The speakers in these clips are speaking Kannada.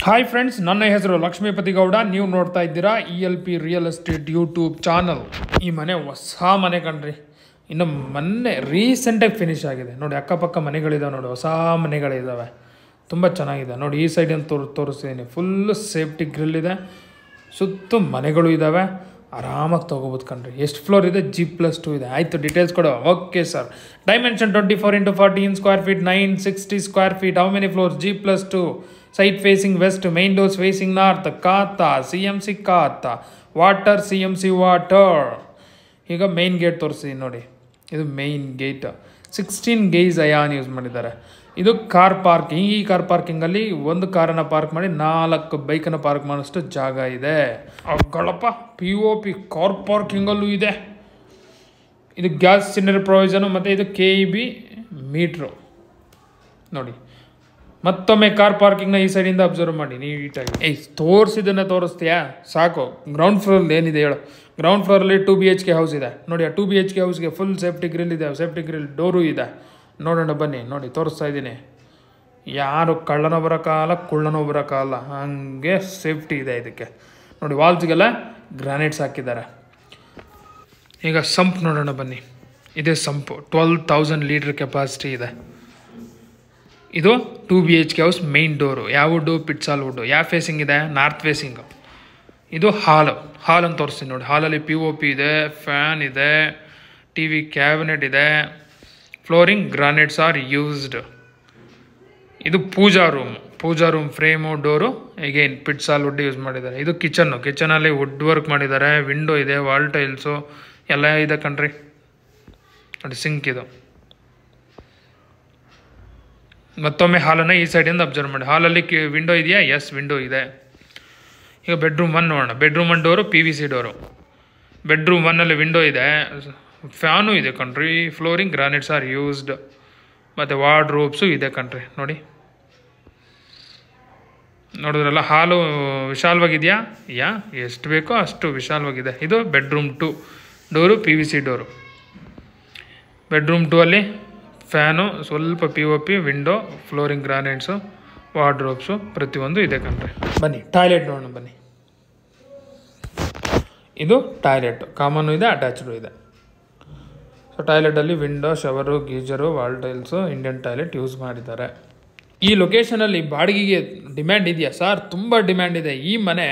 ಹಾಯ್ ಫ್ರೆಂಡ್ಸ್, ನನ್ನ ಹೆಸರು ಲಕ್ಷ್ಮೀಪತಿ ಗೌಡ. ನೀವು ನೋಡ್ತಾ ಇದ್ದೀರಾ ELP real estate YouTube channel. ಈ ಮನೆ ಹೊಸ ಮನೆ ಕಣ್ರಿ, ಇನ್ನು ಮೊನ್ನೆ ರೀಸೆಂಟಾಗಿ ಫಿನಿಶ್ ಆಗಿದೆ ನೋಡಿ. ಅಕ್ಕಪಕ್ಕ ಮನೆಗಳಿದಾವೆ ನೋಡಿ, ಹೊಸ ಮನೆಗಳಿದ್ದಾವೆ, ತುಂಬ ಚೆನ್ನಾಗಿದೆ ನೋಡಿ. ಈ ಸೈಡಿಂದ ತೋರಿಸ್ತೀನಿ. ಫುಲ್ಲು ಸೇಫ್ಟಿ ಗ್ರಿಲ್ ಇದೆ, ಸುತ್ತ ಮನೆಗಳು ಇದ್ದಾವೆ, ಆರಾಮಾಗಿ ತೊಗೋಬೋದು ಕಣ್ರಿ. ಎಷ್ಟು ಫ್ಲೋರ್ ಇದೆ? G+2 ಇದೆ. ಆಯಿತು, ಡೀಟೇಲ್ಸ್ ಕೊಡು. Okay sir. Dimension 24x14 square feet, 960 square feet. How many floors? G+2. Site facing west, main doors facing north. Khata CMC khata, water CMC water. ಈಗ ಮೇನ್ ಗೇಟ್ ತೋರಿಸ್ತೀನಿ ನೋಡಿ, ಇದು main gate. 16 gauge iron use ಮಾಡಿದ್ದಾರೆ. ಇದು ಕಾರ್ ಪಾರ್ಕಿಂಗ್. ಈ ಕಾರ್ ಪಾರ್ಕಿಂಗಲ್ಲಿ ಒಂದು ಕಾರನ್ನು ಪಾರ್ಕ್ ಮಾಡಿ 4 ಬೈಕನ್ನು ಪಾರ್ಕ್ ಮಾಡೋಷ್ಟು ಜಾಗ ಇದೆ. ಅಗಳಪ್ಪ, POP ಕಾರ್ ಪಾರ್ಕಿಂಗಲ್ಲೂ ಇದೆ. ಇದು ಗ್ಯಾಸ್ ಸಿಲಿಂಡರ್ ಪ್ರೊವಿಷನು ಮತ್ತು ಇದು KEB ಮೀಟ್ರು ನೋಡಿ. ಮತ್ತೊಮ್ಮೆ ಕಾರ್ ಪಾರ್ಕಿಂಗ್ನ ಈ ಸೈಡಿಂದ ಅಬ್ಸರ್ವ್ ಮಾಡಿ ನೀಟಾಗಿ. ತೋರಿಸಿದ್ದನ್ನು ತೋರಿಸ್ತೀಯಾ? ಸಾಕು. ಗ್ರೌಂಡ್ ಫ್ಲೋರಲ್ಲಿ ಏನಿದೆ ಹೇಳು? ಗ್ರೌಂಡ್ ಫ್ಲೋರಲ್ಲಿ 2 BHK ಹೌಸ್ ಇದೆ ನೋಡಿ. ಆ 2 BHK ಹೌಸ್ಗೆ ಫುಲ್ ಸೇಫ್ಟಿ ಗ್ರಿಲ್ ಇದೆ, ಸೇಫ್ಟಿ ಗ್ರಿಲ್ ಡೋರು ಇದೆ. ನೋಡೋಣ ಬನ್ನಿ, ನೋಡಿ ತೋರಿಸ್ತಾ ಇದ್ದೀನಿ. ಯಾರು ಕಳ್ಳನೋ ಬರೋಕ್ಕಾಗಲ್ಲ, ಕುಳ್ಳನೋ ಬರೋಕ್ಕಾಗಲ್ಲ, ಹಾಗೆ ಸೇಫ್ಟಿ ಇದೆ ಇದಕ್ಕೆ ನೋಡಿ. ವಾಲ್ಸ್ಗೆಲ್ಲ ಗ್ರಾನೈಟ್ಸ್ ಹಾಕಿದ್ದಾರೆ. ಈಗ ಸಂಪ್ ನೋಡೋಣ ಬನ್ನಿ. ಇದೇ ಸಂಪು, 12,000 ಲೀಟ್ರ್ ಕೆಪಾಸಿಟಿ ಇದೆ. ಇದು 2 BHK ಹೌಸ್. ಮೇನ್ ಡೋರು ಯಾವ ವುಡ್ಡು? ಪಿಟ್ಸಾಲ್ ವುಡ್ಡು. ಯಾವ ಫೇಸಿಂಗ್ ಇದೆ? North facing. ಇದು ಹಾಲನ್ನು ತೋರಿಸ್ತೀನಿ ನೋಡಿ. ಹಾಲಲ್ಲಿ POP ಇದೆ, ಫ್ಯಾನ್ ಇದೆ, TV ಕ್ಯಾಬಿನೆಟ್ ಇದೆ, ಫ್ಲೋರಿಂಗ್ ಗ್ರಾನೈಟ್ಸ್ ಆರ್ ಯೂಸ್ಡ್. ಇದು pooja room frame door again ಪಿಟ್ಸಾಲ್ ವುಡ್ ಯೂಸ್ ಮಾಡಿದ್ದಾರೆ. ಇದು ಕಿಚನಲ್ಲಿ ವುಡ್ ವರ್ಕ್ ಮಾಡಿದ್ದಾರೆ. ವಿಂಡೋ ಇದೆ, ವಾಲ್ ಟೈಲ್ಸು ಎಲ್ಲ ಇದೆ ಕಣ್ರಿ ನೋಡಿ. ಸಿಂಕ್ ಇದು. ಮತ್ತೊಮ್ಮೆ ಹಾಲನ್ನು ಈ ಸೈಡಿಂದ ಅಬ್ಸರ್ವ್ ಮಾಡಿ. ಹಾಲಲ್ಲಿ ವಿಂಡೋ ಇದೆಯಾ? ಎಸ್, ವಿಂಡೋ ಇದೆ. ಈಗ ಬೆಡ್ರೂಮ್ 1 ನೋಡೋಣ. Bedroom 1 door PVC door. Bedroom 1ಅಲ್ಲಿ ವಿಂಡೋ ಇದೆ, ಫ್ಯಾನು ಇದೆ ಕಣ್ರಿ. Flooring granites are used. ಮತ್ತು ವಾರ್ಡ್ರೋಬ್ಸು ಇದೆ ಕಣ್ರಿ ನೋಡಿ. ನೋಡಿದ್ರಲ್ಲ, ಹಾಲು ವಿಶಾಲವಾಗಿದೆಯಾ? ಎಷ್ಟು ಬೇಕೋ ಅಷ್ಟು ವಿಶಾಲವಾಗಿದೆ. ಇದು bedroom 2 door PVC door. Bedroom 2 ಅಲ್ಲಿ ಫ್ಯಾನು, ಸ್ವಲ್ಪ POP, ವಿಂಡೋ, ಫ್ಲೋರಿಂಗ್ ಗ್ರಾನೈಟ್ಸು, ವಾರ್ಡ್ರೋಬ್ಸು ಪ್ರತಿಯೊಂದು ಇದೆ ಕಣ್ರಿ. ಬನ್ನಿ ಟಾಯ್ಲೆಟ್ ನೋಡೋಣ ಬನ್ನಿ. ಇದು ಟಾಯ್ಲೆಟ್, ಕಾಮನ್ನು ಇದೆ, ಅಟ್ಯಾಚ್ಡು ಇದೆ. ಸೊ ಟಾಯ್ಲೆಟಲ್ಲಿ window, shower, geyser, wall tiles, Indian toilet use ಮಾಡಿದ್ದಾರೆ. ಈ ಲೊಕೇಶನಲ್ಲಿ ಬಾಡಿಗೆಗೆ ಡಿಮ್ಯಾಂಡ್ ಇದೆಯಾ ಸರ್? ತುಂಬ ಡಿಮ್ಯಾಂಡ್ ಇದೆ. ಈ ಮನೆ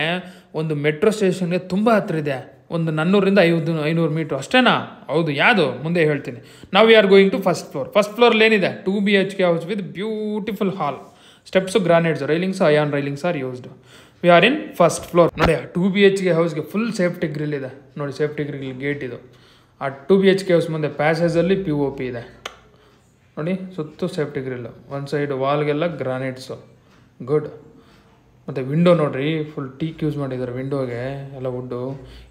ಒಂದು ಮೆಟ್ರೋ ಸ್ಟೇಷನ್ಗೆ ತುಂಬ ಹತ್ತಿರ ಇದೆ. ಒಂದು 400ರಿಂದ 500 ಮೀಟ್ರ್ ಅಷ್ಟೇನಾ? ಹೌದು. ಯಾವುದು? ಮುಂದೆ ಹೇಳ್ತೀನಿ. ನಾವು we are going to first floor. First ಫ್ಲೋರಲ್ಲಿ ಏನಿದೆ? 2 BHK house with beautiful hall, steps, granites, railings, iron railings are used. We are in first floor ನೋಡಿ. 2 BHK ಹೌಸ್ಗೆ ಫುಲ್ ಸೇಫ್ಟಿ ಗ್ರಿಲ್ ಇದೆ ನೋಡಿ. ಸೇಫ್ಟಿ ಗ್ರಿಲ್ ಗೇಟ್ ಇದು. ಆ 2 BHK ಹೌಸ್ ಮುಂದೆ ಪ್ಯಾಸೇಜಲ್ಲಿ POP ಇದೆ ನೋಡಿ. ಸುತ್ತು ಸೇಫ್ಟಿ ಗ್ರಿಲ್. ಒಂದು ಸೈಡ್ ವಾಲ್ಗೆಲ್ಲ ಗ್ರಾನೈಟ್ಸು, ಗುಡ್. ಮತ್ತು ವಿಂಡೋ ನೋಡಿರಿ, ಫುಲ್ ಟೀಕ್ ಯೂಸ್ ಮಾಡಿದ್ದಾರೆ ವಿಂಡೋಗೆ ಎಲ್ಲ ವುಡ್ಡು.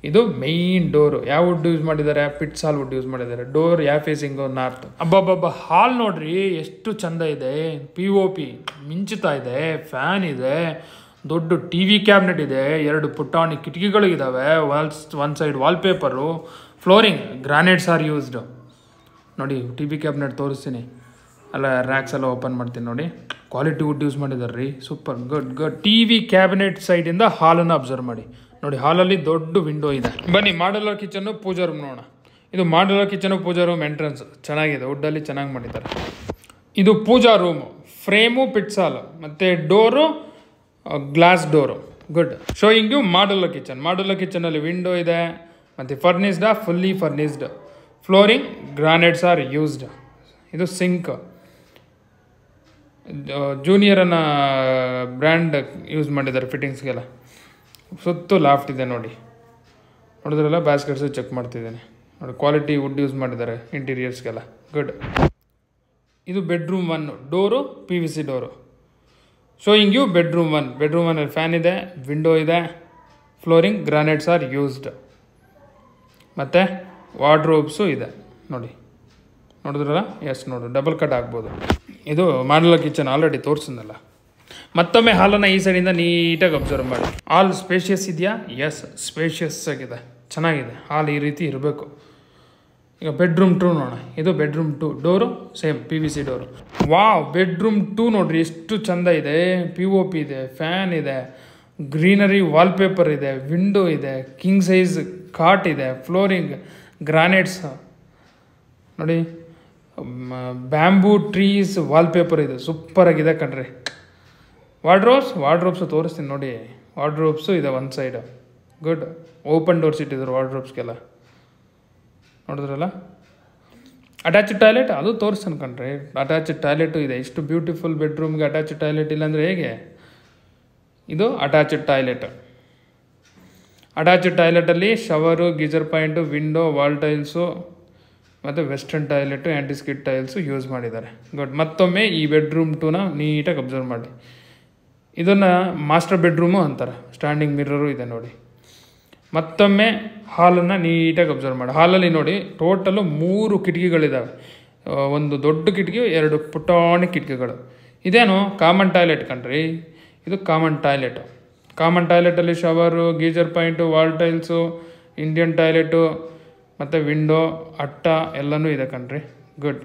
ಇದು ಮೈನ್ ಡೋರು. ಯಾವ ವುಡ್ ಯೂಸ್ ಮಾಡಿದ್ದಾರೆ? ಪಿಟ್ಸಾಲ್ ವುಡ್ ಯೂಸ್ ಮಾಡಿದ್ದಾರೆ. ಡೋರ್ ಯಾವ ಫೇಸಿಂಗು? ನಾರ್ತ್. ಅಬ್ಬಬ್ಬಬ್ಬ, ಹಾಲ್ ನೋಡ್ರಿ ಎಷ್ಟು ಚಂದ ಇದೆ. POP ಮಿಂಚುತ್ತಾ ಇದೆ, ಫ್ಯಾನ್ ಇದೆ, ದೊಡ್ಡ TV ಕ್ಯಾಬಿನೆಟ್ ಇದೆ, 2 ಪುಟಾಣಿ ಕಿಟಕಿಗಳಿದ್ದಾವೆ, ಒಂದು side wallpaper, flooring granites are used ನೋಡಿ. TV ಕ್ಯಾಬಿನೆಟ್ ತೋರಿಸ್ತೀನಿ, ಅಲ್ಲ ರ್ಯಾಕ್ಸ್ ಎಲ್ಲ ಓಪನ್ ಮಾಡ್ತೀನಿ ನೋಡಿ. ಕ್ವಾಲಿಟಿ ವುಡ್ ಯೂಸ್ ಮಾಡಿದ್ದಾರೆ ರೀ, ಸೂಪರ್, ಗುಡ್. TV ಕ್ಯಾಬಿನೆಟ್ ಸೈಡಿಂದ ಹಾಲನ್ನು ಅಬ್ಸರ್ವ್ ಮಾಡಿ ನೋಡಿ. ಹಾಲಲ್ಲಿ ದೊಡ್ಡ ವಿಂಡೋ ಇದೆ. ಬನ್ನಿ ಮಾಡ್ಯುಲರ್ ಕಿಚನ್ನು, ಪೂಜಾ ರೂಮ್ ನೋಡೋಣ. ಇದು ಮಾಡ್ಯುಲರ್ ಕಿಚನು, ಪೂಜಾ ರೂಮ್ ಎಂಟ್ರೆನ್ಸ್ ಚೆನ್ನಾಗಿದೆ, ವುಡ್ಡಲ್ಲಿ ಚೆನ್ನಾಗಿ ಮಾಡಿದ್ದಾರೆ. ಇದು ಪೂಜಾ ರೂಮು, ಫ್ರೇಮು ಪಿಟ್ಸಾಲ್ ಮತ್ತು door glass door, good. Showing you modular kitchen. Modular ಕಿಚನಲ್ಲಿ ವಿಂಡೋ ಇದೆ ಮತ್ತು furnished, fully furnished. Flooring granites are used. ಇದು ಸಿಂಕ್, ಜೂನಿಯರನ್ನು ಬ್ರ್ಯಾಂಡ್ ಯೂಸ್ ಮಾಡಿದ್ದಾರೆ ಫಿಟ್ಟಿಂಗ್ಸ್ಗೆಲ್ಲ. ಸುತ್ತು ಲಾಫ್ಟ್ ಇದೆ ನೋಡಿ. ನೋಡಿದ್ರಲ್ಲ, ಬ್ಯಾಸ್ಕೆಟ್ಸು ಚೆಕ್ ಮಾಡ್ತಿದ್ದೇನೆ ನೋಡಿ. ಕ್ವಾಲಿಟಿ ವುಡ್ ಯೂಸ್ ಮಾಡಿದ್ದಾರೆ ಇಂಟೀರಿಯರ್ಸ್ಗೆಲ್ಲ, ಗುಡ್. ಇದು bedroom 1 door PVC door. Showing you bedroom 1. Bedroom 1ಅಲ್ಲಿ ಫ್ಯಾನ್ ಇದೆ, ವಿಂಡೋ ಇದೆ, ಫ್ಲೋರಿಂಗ್ ಗ್ರಾನೈಟ್ಸ್ ಆರ್ ಯೂಸ್ಡ್ ಮತ್ತು ವಾರ್ಡ್ರೋಬ್ಸು ಇದೆ ನೋಡಿ. ನೋಡಿದ್ರಲ್ಲ, ಎಸ್ ನೋಡು, ಡಬಲ್ ಕಟ್ ಆಗ್ಬೋದು. ಇದು ಮಾಡ್ಯುಲರ್ ಕಿಚನ್ ಆಲ್ರೆಡಿ ತೋರಿಸಿದ್ನಲ್ಲ. ಮತ್ತೊಮ್ಮೆ ಹಾಲನ್ನು ಈ ಸೈಡಿಂದ ನೀಟಾಗಿ ಅಬ್ಸರ್ವ್ ಮಾಡಿ. ಹಾಲ್ ಸ್ಪೇಷಿಯಸ್ ಇದೆಯಾ? ಎಸ್, ಸ್ಪೇಷಿಯಸ್ ಆಗಿದೆ, ಚೆನ್ನಾಗಿದೆ. ಹಾಲ್ ಈ ರೀತಿ ಇರಬೇಕು. ಈಗ ಬೆಡ್ರೂಮ್ 2 ನೋಡೋಣ. ಇದು bedroom 2 door same PVC door. Wow, bedroom 2 ನೋಡ್ರಿ ಎಷ್ಟು ಚಂದ ಇದೆ. POP ಇದೆ, ಫ್ಯಾನ್ ಇದೆ, ಗ್ರೀನರಿ ವಾಲ್ಪೇಪರ್ ಇದೆ, ವಿಂಡೋ ಇದೆ, ಕಿಂಗ್ ಸೈಜ್ ಕಾಟ್ ಇದೆ, ಫ್ಲೋರಿಂಗ್ ಗ್ರಾನೈಟ್ಸ್ ನೋಡಿ, ಬ್ಯಾಂಬೂ ಟ್ರೀಸ್ ವಾಲ್ಪೇಪರ್ ಇದೆ, ಸೂಪರಾಗಿದೆ ಕಣ್ರಿ. ವಾರ್ಡ್ರೋಬ್ಸು ತೋರಿಸ್ತೀನಿ ನೋಡಿ. ವಾರ್ಡ್ರೋಬ್ಸು ಇದೆ ಒಂದು ಸೈಡು, ಗುಡ್. ಓಪನ್ ಡೋರ್ಸ್ ಇಟ್ಟಿದ್ರು ವಾರ್ಡ್ರೋಬ್ಸ್ಗೆಲ್ಲ, ನೋಡಿದ್ರಲ್ಲ. ಅಟ್ಯಾಚ್ಡ್ ಟಾಯ್ಲೆಟ್ ಅದು ತೋರಿಸ್ತಾನೆ ಕಣ್ರಿ. ಅಟ್ಯಾಚ್ಡ್ ಟಾಯ್ಲೆಟು ಇದೆ. ಇಷ್ಟು ಬ್ಯೂಟಿಫುಲ್ ಬೆಡ್ರೂಮ್ಗೆ ಅಟ್ಯಾಚ್ಡ್ ಟಾಯ್ಲೆಟ್ ಇಲ್ಲಾಂದರೆ ಹೇಗೆ? ಇದು ಅಟ್ಯಾಚ್ಡ್ ಟಾಯ್ಲೆಟ್. ಅಟ್ಯಾಚ್ಡ್ ಟಾಯ್ಲೆಟಲ್ಲಿ shower, geyser point, window, wall tiles ಮತ್ತು western toilet, anti skid tiles use ಮಾಡಿದ್ದಾರೆ. ಗುಡ್. ಮತ್ತೊಮ್ಮೆ ಈ ಬೆಡ್ರೂಮ್ 2ನ ನೀಟಾಗಿ ಅಬ್ಸರ್ವ್ ಮಾಡಿ. ಇದನ್ನು ಮಾಸ್ಟರ್ ಬೆಡ್ರೂಮು ಅಂತಾರೆ. ಸ್ಟ್ಯಾಂಡಿಂಗ್ ಮಿರರು ಇದೆ ನೋಡಿ. ಮತ್ತೊಮ್ಮೆ ಹಾಲನ್ನು ನೀಟಾಗಿ ಅಬ್ಸರ್ವ್ ಮಾಡಿ. ಹಾಲಲ್ಲಿ ನೋಡಿ ಟೋಟಲು 3 ಕಿಟಕಿಗಳಿದ್ದಾವೆ. ಒಂದು ದೊಡ್ಡ ಕಿಟಕಿ, 2 ಪುಟಾಣಿ ಕಿಟಕಿಗಳು. ಇದೇನು ಕಾಮನ್ ಟಾಯ್ಲೆಟ್ ಕಣ್ರಿ. ಇದು ಕಾಮನ್ ಟಾಯ್ಲೆಟು. ಕಾಮನ್ ಟಾಯ್ಲೆಟಲ್ಲಿ shower, geyser point, wall tiles, Indian toilet ಮತ್ತು ವಿಂಡೋ, ಅಟ್ಟ ಎಲ್ಲನೂ ಇದೆ ಕಣ್ರಿ. ಗುಡ್.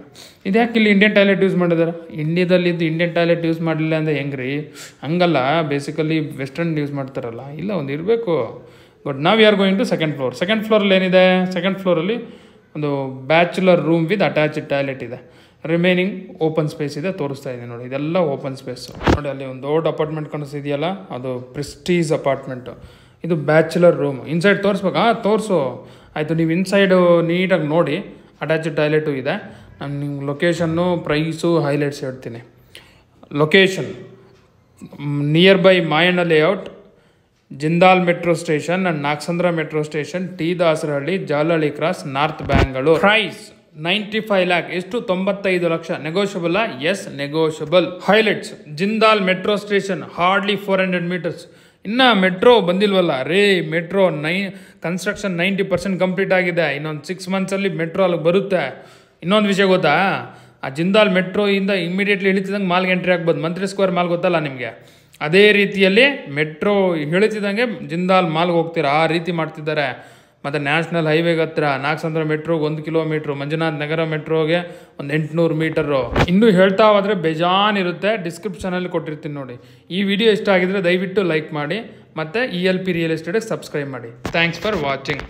ಇದ್ಯಾಕೆ ಇಲ್ಲಿ ಇಂಡಿಯನ್ ಟಾಯ್ಲೆಟ್ ಯೂಸ್ ಮಾಡಿದ್ದಾರೆ? ಇಂಡಿಯಾದಲ್ಲಿದ್ದು ಇಂಡಿಯನ್ ಟಾಯ್ಲೆಟ್ ಯೂಸ್ ಮಾಡಲಿಲ್ಲ ಅಂದರೆ ಹೆಂಗೆ ರೀ? ಹಂಗಲ್ಲ, ಬೇಸಿಕಲಿ ವೆಸ್ಟರ್ನ್ ಯೂಸ್ ಮಾಡ್ತಾರಲ್ಲ, ಇಲ್ಲ ಒಂದು ಇರಬೇಕು. ಗುಡ್. ನಾವು are going to second floor. Second ಫ್ಲೋರಲ್ಲಿ ಏನಿದೆ? ಸೆಕೆಂಡ್ ಫ್ಲೋರಲ್ಲಿ ಒಂದು bachelor room with attached toilet ಇದೆ. ರಿಮೈನಿಂಗ್ ಓಪನ್ ಸ್ಪೇಸ್ ಇದೆ, ತೋರಿಸ್ತಾ ಇದೆ ನೋಡಿ. ಇದೆಲ್ಲ ಓಪನ್ ಸ್ಪೇಸು ನೋಡಿ. ಅಲ್ಲಿ ಒಂದು ದೊಡ್ಡ ಅಪಾರ್ಟ್ಮೆಂಟ್ ಕಾಣಿಸ್ತಿದೆಯಲ್ಲ, ಅದು ಪ್ರೆಸ್ಟೀಜ್ ಅಪಾರ್ಟ್ಮೆಂಟು. ಇದು ಬ್ಯಾಚುಲರ್ ರೂಮ್. ಇನ್ಸೈಡ್ ತೋರಿಸ್ಬೇಕಾ? ತೋರಿಸು. ಆಯಿತು, ನೀವು ಇನ್ಸೈಡು ನೀಟಾಗಿ ನೋಡಿ. ಅಟ್ಯಾಚ್ಡ್ ಟಾಯ್ಲೆಟು ಇದೆ. ನಾನು ನಿಮ್ಗೆ ಲೊಕೇಶನ್ನು, ಪ್ರೈಸು, ಹೈಲೈಟ್ಸ್ ಹೇಳ್ತೀನಿ. Location nearby Mayanna layout, Jindal metro station and Nagasandra metro station, T Dasarahalli, Jalahalli cross, north Bangalore. Price 95 lakh. ಎಷ್ಟು? 95 ಲಕ್ಷ. Negotiable? Yes, negotiable. Highlights: Jindal metro station hardly 400 meters. ಇನ್ನು ಮೆಟ್ರೋ ಬಂದಿಲ್ವಲ್ಲ ರೇ. ಮೆಟ್ರೋ ಕನ್ಸ್ಟ್ರಕ್ಷನ್ 90% ಕಂಪ್ಲೀಟ್ ಆಗಿದೆ. ಇನ್ನೊಂದು 6 monthsಲ್ಲಿ ಮೆಟ್ರೋ ಅಲ್ಲಿಗೆ ಬರುತ್ತೆ. ಇನ್ನೊಂದು ವಿಷಯ ಗೊತ್ತಾ? ಆ ಜಿಂದಾಲ್ ಮೆಟ್ರೋಯಿಂದ ಇಮಿಡಿಯೇಟ್ಲಿ ಇಳಿತಿದಂಗೆ ಮಾಲ್ಗೆ ಎಂಟ್ರಿ ಆಗ್ಬೋದು. ಮಂತ್ರಿ ಸ್ಕ್ವೇರ್ ಮಾಲ್ ಗೊತ್ತಲ್ಲ ನಿಮಗೆ? ಅದೇ ರೀತಿಯಲ್ಲಿ ಮೆಟ್ರೋ ಇಳಿತಿದ್ದಂಗೆ ಜಿಂದಾಲ್ ಮಾಲ್ಗೆ ಹೋಗ್ತೀರಾ, ಆ ರೀತಿ ಮಾಡ್ತಿದ್ದಾರೆ. ಮತ್ತು ನ್ಯಾಷನಲ್ ಹೈವೇಗೆ ಹತ್ರ ನಾಗಸಂದ್ರ ಮೆಟ್ರೋಗೆ 1 kilometer, ಮಂಜುನಾಥ್ ನಗರ ಮೆಟ್ರೋಗೆ ಒಂದು 800 meters. ಇನ್ನೂ ಹೇಳ್ತಾ ಹೋದರೆ ಬೇಜಾನಿರುತ್ತೆ. ಡಿಸ್ಕ್ರಿಪ್ಷನಲ್ಲಿ ಕೊಟ್ಟಿರ್ತೀನಿ ನೋಡಿ. ಈ ವಿಡಿಯೋ ಇಷ್ಟ ಆಗಿದ್ರೆ ದಯವಿಟ್ಟು ಲೈಕ್ ಮಾಡಿ ಮತ್ತು ELP ರಿಯಲ್ ಎಸ್ಟೇಟ್ಗೆ ಸಬ್ಸ್ಕ್ರೈಬ್ ಮಾಡಿ. Thanks for watching.